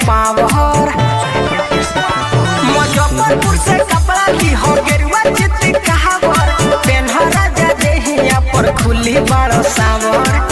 Power. Muzaffarpur से कपड़ा ली हो गेरुआ चित कहावर, पेन्हा राजा देहिया पर खुली बड़ सावर।